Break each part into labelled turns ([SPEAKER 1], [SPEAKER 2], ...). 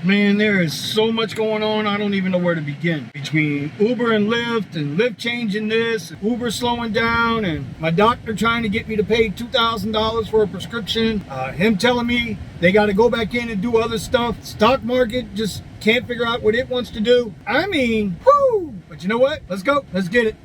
[SPEAKER 1] Man, there is so much going on, I don't even know where to begin. Between Uber and Lyft changing this, Uber slowing down, and my doctor trying to get me to pay $2,000 for a prescription, him telling me they got to go back in and do other stuff. Stock market just can't figure out what it wants to do. I mean, whoo! But you know what? Let's go. Let's get it.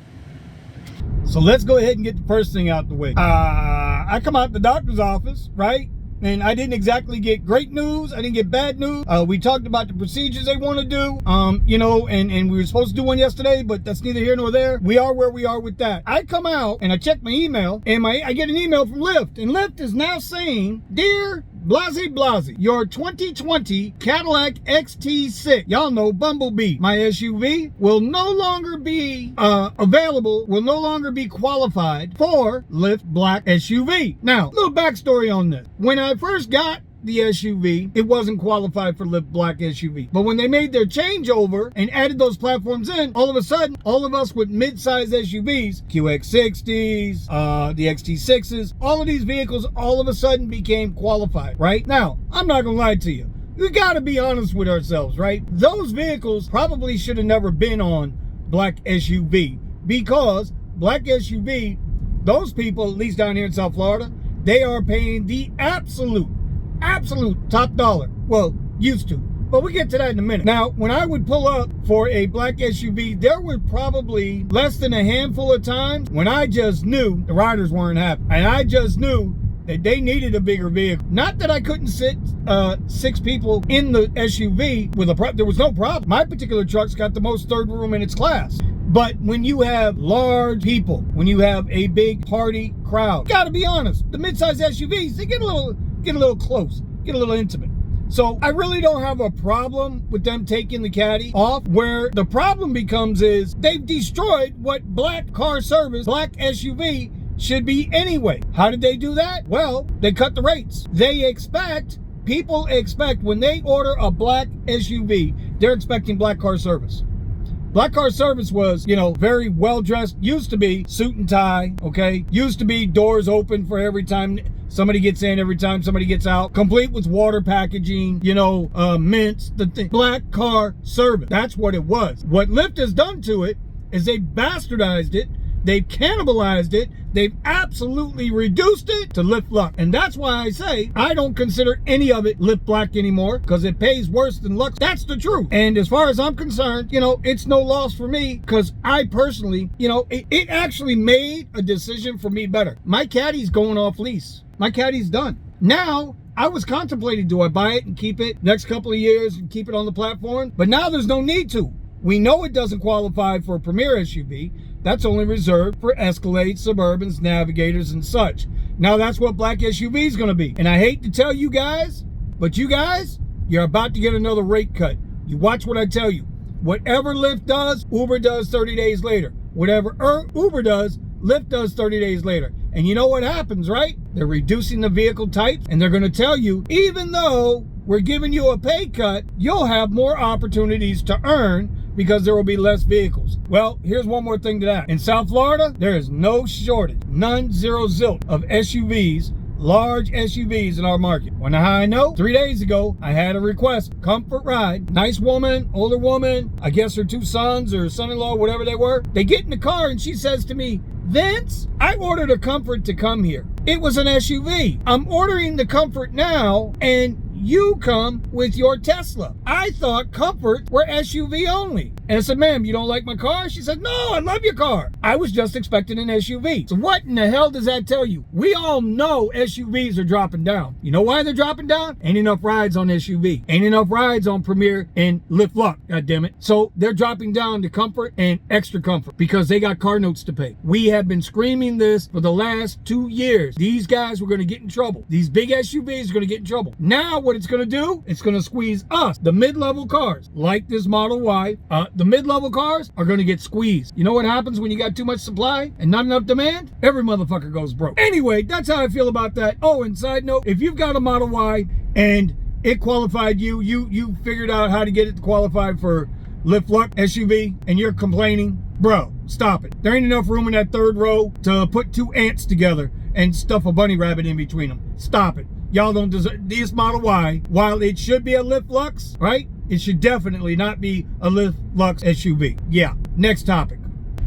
[SPEAKER 1] So let's go ahead and get the first thing out the way. I come out the doctor's office, right? And I didn't exactly get great news. I didn't get bad news. We talked about the procedures they want to do, you know, and we were supposed to do one yesterday, but that's neither here nor there. We are where we are with that. I come out and I check my email, and I get an email from Lyft, and Lyft is now saying, "Dear Blase, your 2020 Cadillac XT6, y'all know Bumblebee, my SUV, will no longer be available, will no longer be qualified for Lyft Black SUV." Now, a little backstory on this. When I first got the SUV, it wasn't qualified for Lyft Black SUV. But when they made their changeover and added those platforms in, all of a sudden, all of us with mid-size SUVs, QX60s, the XT6s, all of these vehicles all of a sudden became qualified, right? Now, I'm not gonna lie to you. We gotta be honest with ourselves, right? Those vehicles probably should have never been on Black SUV, because Black SUV, those people, at least down here in South Florida, they are paying the absolute top dollar. Well, used to, but we'll get to that in a minute. Now, when I would pull up for a Black SUV, there were probably less than a handful of times when I just knew the riders weren't happy, and I just knew that they needed a bigger vehicle. Not that I couldn't sit 6 people in the SUV with there was no problem. My particular truck's got the most third room in its class. But when you have large people, when you have a big party crowd, gotta be honest, the midsize SUVs, they get a little close, get a little intimate. So I really don't have a problem with them taking the Caddy off. Where the problem becomes is they've destroyed what Black car service, Black SUV should be anyway. How did they do that? Well, they cut the rates. People expect when they order a Black SUV, they're expecting Black car service. Black car service was, you know, very well dressed. Used to be suit and tie, okay? Used to be doors open for every time somebody gets in, every time somebody gets out. Complete with water packaging, you know, mints, the thing. Black car service. That's what it was. What Lyft has done to it is they bastardized it. They've cannibalized it. They've absolutely reduced it to Lyft Lux. And that's why I say I don't consider any of it Lyft Black anymore, because it pays worse than Lux. That's the truth. And as far as I'm concerned, you know, it's no loss for me, because I personally, you know, it actually made a decision for me better. My Caddy's going off lease. My Caddy's done. Now, I was contemplating, do I buy it and keep it next couple of years and keep it on the platform? But now there's no need to. We know it doesn't qualify for a Premier SUV. That's only reserved for Escalades, Suburbans, Navigators, and such. Now that's what Black SUV is going to be. And I hate to tell you guys, but you guys, you're about to get another rate cut. You watch what I tell you. Whatever Lyft does, Uber does 30 days later. Whatever Uber does, Lyft does 30 days later. And you know what happens, right? They're reducing the vehicle types, and they're going to tell you, even though we're giving you a pay cut, you'll have more opportunities to earn, because there will be less vehicles. Well, here's one more thing to that. In South Florida, there is no shortage, none, zero, zilch of SUVs, large SUVs in our market. Wanna know how I know? 3 days ago, I had a request, comfort ride, nice woman, older woman, I guess her 2 sons or son-in-law, whatever they were. They get in the car and she says to me, "Vince, I ordered a Comfort to come here. It was an SUV. I'm ordering the Comfort now, and you come with your Tesla. I thought Comfort were SUV only." And I said, "Ma'am, you don't like my car?" She said, "No, I love your car. I was just expecting an SUV." So what in the hell does that tell you? We all know SUVs are dropping down. You know why they're dropping down? Ain't enough rides on SUV. Ain't enough rides on Premier and Lyft Lux, goddammit. So they're dropping down to Comfort and Extra Comfort because they got car notes to pay. We have been screaming this for the last 2 years. These guys were going to get in trouble. These big SUVs are going to get in trouble. Now what it's going to do, it's going to squeeze us, the mid-level cars, like this Model Y. The mid-level cars are going to get squeezed. You know what happens when you got too much supply and not enough demand? Every motherfucker goes broke. Anyway, that's how I feel about that. Oh, and side note, if you've got a Model Y and it qualified you figured out how to get it to qualify for Lyft Lux SUV, and you're complaining, bro, stop it. There ain't enough room in that third row to put 2 ants together and stuff a bunny rabbit in between them. Stop it. Y'all don't deserve this Model Y. While it should be a Lyft Lux, right? It should definitely not be a Lyft Lux SUV. Yeah, next topic.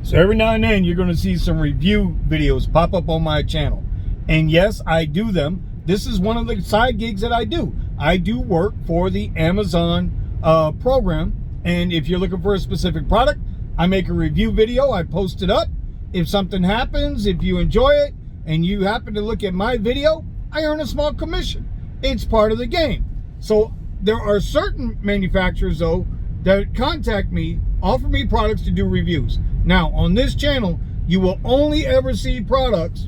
[SPEAKER 1] So every now and then you're gonna see some review videos pop up on my channel. And yes, I do them. This is one of the side gigs that I do. I do work for the Amazon program. And if you're looking for a specific product, I make a review video, I post it up. If something happens, if you enjoy it, and you happen to look at my video, I earn a small commission. It's part of the game. So there are certain manufacturers though that contact me, offer me products to do reviews. Now on this channel, you will only ever see products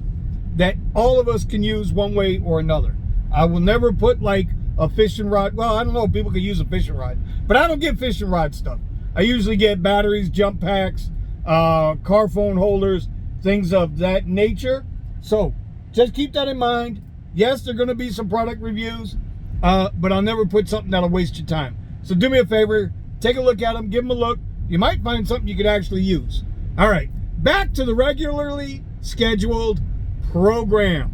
[SPEAKER 1] that all of us can use one way or another. I will never put like a fishing rod. Well, I don't know if people can use a fishing rod, but I don't get fishing rod stuff. I usually get batteries, jump packs, car phone holders, things of that nature. So just keep that in mind. Yes, there are going to be some product reviews, but I'll never put something that'll waste your time. So do me a favor, take a look at them, give them a look. You might find something you could actually use. All right, back to the regularly scheduled program.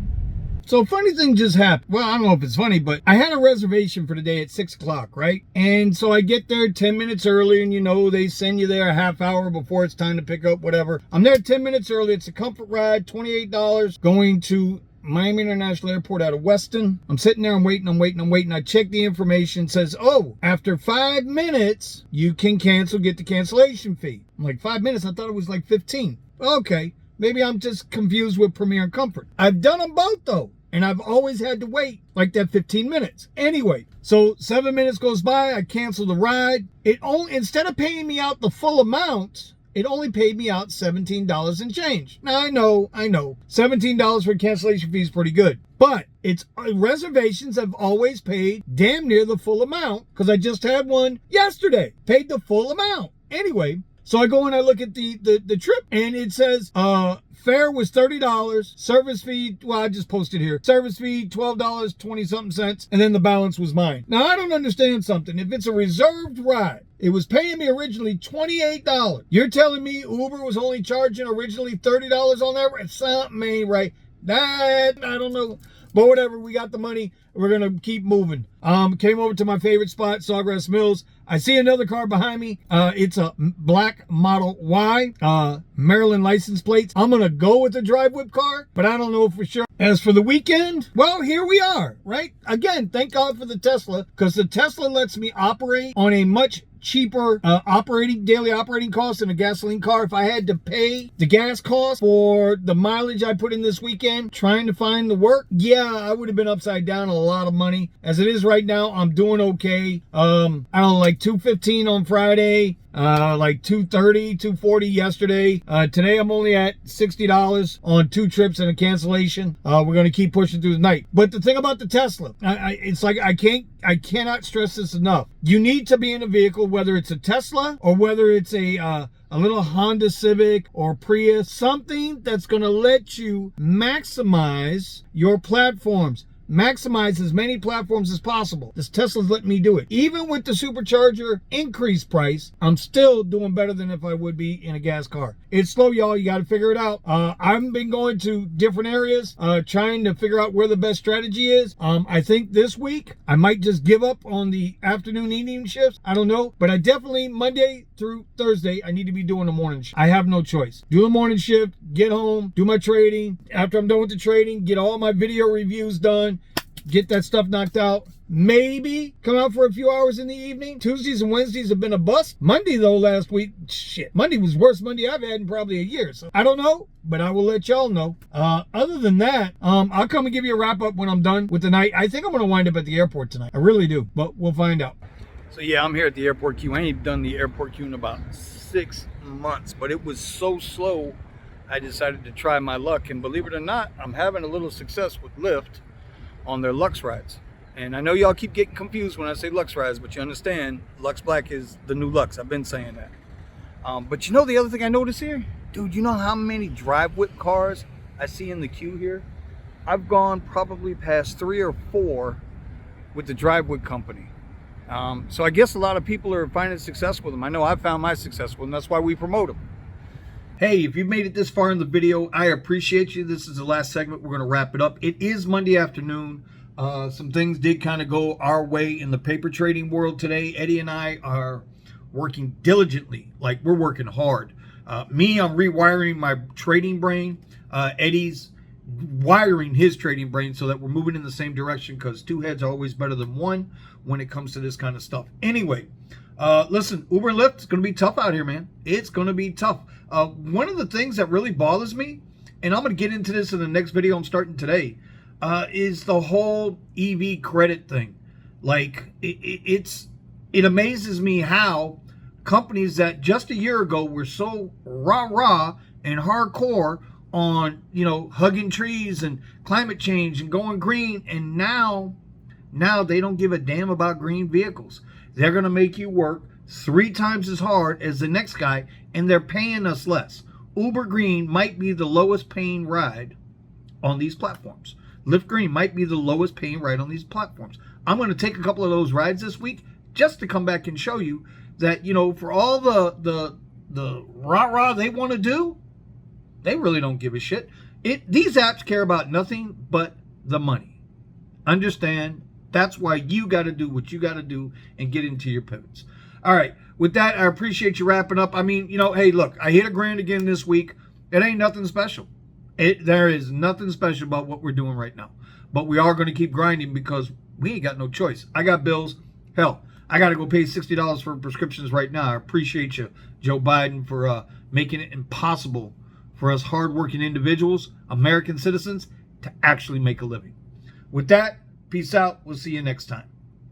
[SPEAKER 1] So funny thing just happened. Well, I don't know if it's funny, but I had a reservation for today at 6 o'clock, right? And so I get there 10 minutes early, and you know, they send you there a half hour before it's time to pick up, whatever. I'm there 10 minutes early. It's a comfort ride, $28, going to Miami International Airport out of Weston. I'm sitting there, I'm waiting. I check the information, it says, oh, after 5 minutes, you can cancel, get the cancellation fee. I'm like, 5 minutes? I thought it was like 15. Okay, maybe I'm just confused with Premier and Comfort. I've done them both though, and I've always had to wait like that 15 minutes. Anyway, so 7 minutes goes by, I cancel the ride. It only, instead of paying me out the full amount, it only paid me out $17 and change. Now, I know, $17 for cancellation fee is pretty good. But it's reservations have always paid damn near the full amount, because I just had one yesterday. Paid the full amount. Anyway, so I go and I look at the trip, and it says fare was $30, service fee, well, I just posted here, service fee $12, 20 something cents, and then the balance was mine. Now, I don't understand something. If it's a reserved ride, it was paying me originally $28. You're telling me Uber was only charging originally $30 on that? Something ain't right. That, I don't know. But whatever, we got the money. We're going to keep moving. Came over to my favorite spot, Sawgrass Mills. I see another car behind me. It's a black Model Y, Maryland license plates. I'm going to go with the DriveWhip car, but I don't know for sure. As for the weekend, well, here we are, right? Again, thank God for the Tesla, because the Tesla lets me operate on a much cheaper daily operating cost than a gasoline car. If I had to pay the gas cost for the mileage I put in this weekend trying to find the work, yeah, I would have been upside down a lot of money. As it is right now, I'm doing okay. I don't know, like $215 on Friday, like $230, $240 yesterday. Today I'm only at $60 on 2 trips and a cancellation. We're going to keep pushing through the night. But the thing about the Tesla, it's like I cannot stress this enough. You need to be in a vehicle, whether it's a Tesla or whether it's a little Honda Civic or Prius, something that's going to let you maximize your platforms. Maximize as many platforms as possible. This Tesla's letting me do it. Even with the supercharger increased price, I'm still doing better than if I would be in a gas car. It's slow, y'all. You got to figure it out. I've been going to different areas, trying to figure out where the best strategy is. I think this week I might just give up on the afternoon, evening shifts. I don't know, but I definitely Monday through Thursday, I need to be doing the morning shift. I have no choice. Do the morning shift, get home, do my trading. After I'm done with the trading, get all my video reviews done. Get that stuff knocked out. Maybe come out for a few hours in the evening. Tuesdays and Wednesdays have been a bust. Monday, though, last week, shit. Monday was the worst Monday I've had in probably a year. So I don't know, but I will let y'all know. Other than that, I'll come and give you a wrap up when I'm done with the night. I think I'm going to wind up at the airport tonight. I really do, but we'll find out. So yeah, I'm here at the airport queue. I ain't done the airport queue in about 6 months, but it was so slow, I decided to try my luck. And believe it or not, I'm having a little success with Lyft on their Lux rides. And I know y'all keep getting confused when I say Lux rides, but you understand, Lux Black is the new Lux. I've been saying that. But you know the other thing I noticed here? Dude, you know how many DriveWhip cars I see in the queue here? I've gone probably past 3 or 4 with the DriveWhip company. So I guess a lot of people are finding success with them. I know I've found my success with them. That's why we promote them. Hey, if you've made it this far in the video, I appreciate you. This is the last segment. We're going to wrap it up. It is Monday afternoon. Some things did kind of go our way in the paper trading world today. Eddie and I are working diligently, like we're working hard. Me, I'm rewiring my trading brain. Eddie's wiring his trading brain so that we're moving in the same direction, because two heads are always better than one when it comes to this kind of stuff. Anyway, listen, Uber and Lyft is going to be tough out here, man. It's going to be tough. One of the things that really bothers me, and I'm going to get into this in the next video I'm starting today, is the whole EV credit thing. Like, it amazes me how companies that just a year ago were so rah-rah and hardcore on, you know, hugging trees and climate change and going green, and now they don't give a damn about green vehicles. They're going to make you work 3 times as hard as the next guy, and they're paying us less. Uber Green might be the lowest paying ride on these platforms. Lyft Green might be the lowest paying ride on these platforms. I'm going to take a couple of those rides this week just to come back and show you that, you know, for all the rah-rah they want to do, they really don't give a shit. These apps care about nothing but the money. Understand? That's why you got to do what you got to do and get into your pivots. All right. With that, I appreciate you wrapping up. I mean, you know, hey, look, I hit $1,000 again this week. It ain't nothing special. There is nothing special about what we're doing right now. But we are going to keep grinding because we ain't got no choice. I got bills. Hell, I got to go pay $60 for prescriptions right now. I appreciate you, Joe Biden, for making it impossible for us hardworking individuals, American citizens, to actually make a living. With that, peace out. We'll see you next time.